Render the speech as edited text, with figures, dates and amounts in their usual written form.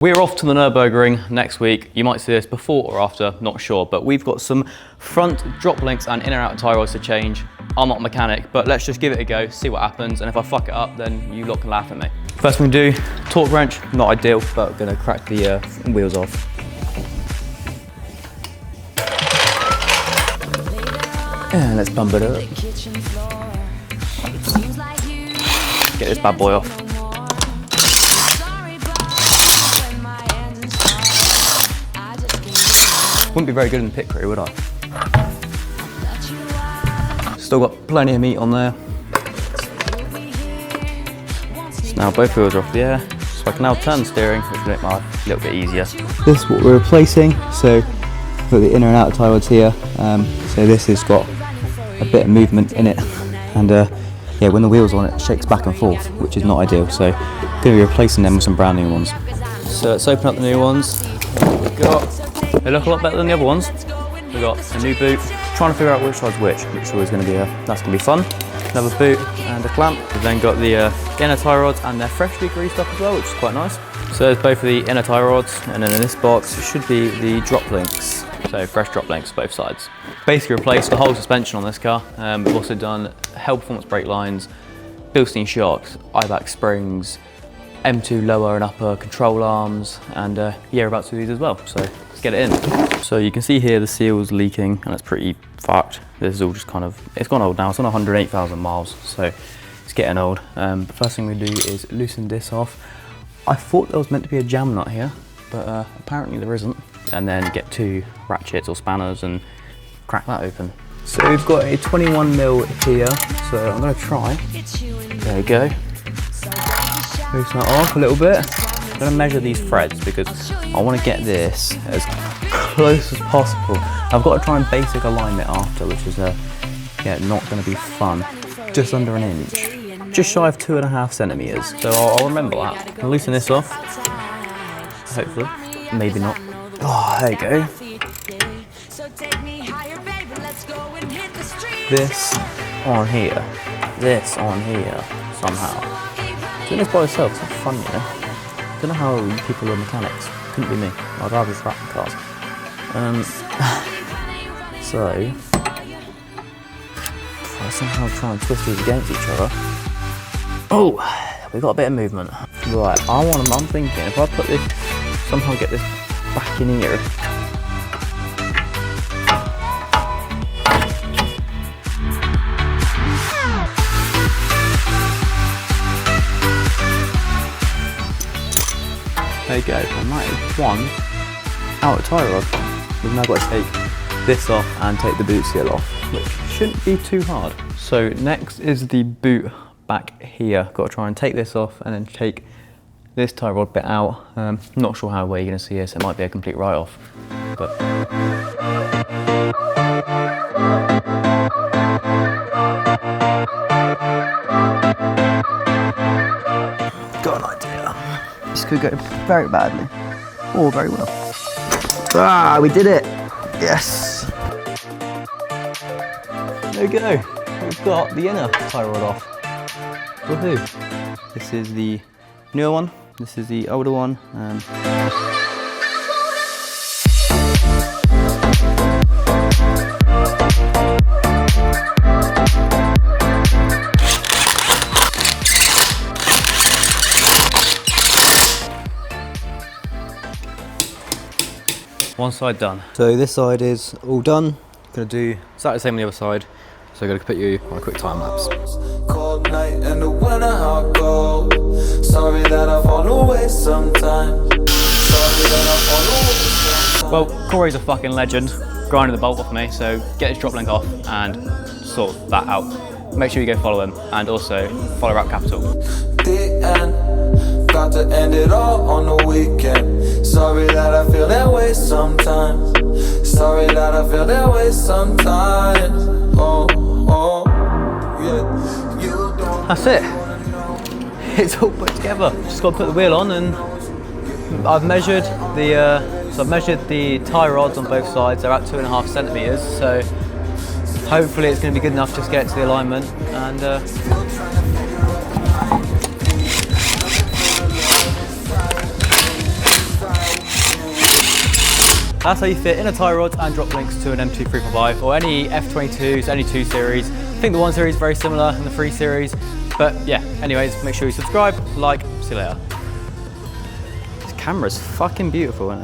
We're off to the Nürburgring next week. You might see this before or after, not sure, but we've got some front drop links and in and out tyre rods to change. I'm not a mechanic, but let's just give it a go, see what happens, and if I fuck it up, then you lot can laugh at me. First thing we do, torque wrench, not ideal, but we're gonna crack the wheels off. And let's pump it up. Get this bad boy off. Wouldn't be very good in the pit crew, would I? Still got plenty of meat on there. So now both wheels are off the air, so I can now turn the steering, which will make my life a little bit easier. This is what we're replacing, so put the inner and outer tyre rods here. So this has got a bit of movement in it, and yeah, when the wheels are on it shakes back and forth, which is not ideal. So I'm going to be replacing them with some brand new ones. So let's open up the new ones. They look a lot better than the other ones. We've got a new boot. Trying to figure out which side's which is always going to be that's going to be fun. Another boot and a clamp. We've then got the inner tyre rods, and they're freshly greased up as well, which is quite nice. So there's both of the inner tyre rods, and then in this box it should be the drop links. So fresh drop links both sides. Basically replaced the whole suspension on this car. We've also done Hell Performance brake lines, Bilstein shocks, IBAC springs, M2 lower and upper control arms, and yeah, we're about to do these as well. So let's get it in. So you can see here the seal's leaking, and it's pretty fucked. This is all just kind of, it's gone old now. It's on 108,000 miles, so it's getting old. The first thing we do is loosen this off. I thought there was meant to be a jam nut here, but apparently there isn't. And then get two ratchets or spanners and crack that open. So we've got a 21mm here, so I'm going to try. There you go. Loosen that off a little bit. I'm going to measure these threads because I want to get this as close as possible. I've got to try and basic align it after, which is yeah, not going to be fun. Just under an inch. Just shy of 2.5 centimeters. So I'll remember that. I'll loosen this off. Hopefully. Maybe not. Oh, there you go. This on here. This on here somehow. Doing this by yourself is not fun, you know. I don't know how people are mechanics. Couldn't be me. I'd rather just wrap the cars. So if I somehow try and twist these against each other. Oh, we got a bit of movement. Right, I'm thinking if I put this, somehow get this back in here. There you go, and that is one outer tyre rod. We've now got to take this off and take the boot seal off, which shouldn't be too hard. So next is the boot back here. Got to try and take this off and then take this tie rod bit out. Not sure how well you're going to see this. It might be a complete write-off, but got an idea. This could go very badly or very well. Ah, we did it! Yes. There we go. We've got the inner tie rod off. Woohoo! This is the newer one. This is the older one. One side done. So this side is all done. Gonna do exactly the same on the other side. So I'm gonna put you on a quick time lapse. Cold night in the winter, I'll go. Sorry that I fall away sometimes. Sorry that I fall away sometimes. Well, Corey's a fucking legend, grinding the bolt off me, so get his drop link off and sort that out. Make sure you go follow him, and also follow Rap Capital. The end, got to end it all on the weekend. Sorry that I feel that way sometimes. Sorry that I feel that way sometimes. Oh, oh, yeah. You don't. That's it. It's all put together. Just got to put the wheel on, and I've measured the tyre rods on both sides. They're at 2.5 centimeters. So hopefully it's going to be good enough just to get to the alignment, and That's how you fit inner tie rods and drop links to an M2345 or any F22s, any 2 Series. I think the 1 Series is very similar in the 3 Series. But yeah, anyways, make sure you subscribe, like, see you later. This camera's fucking beautiful, isn't it?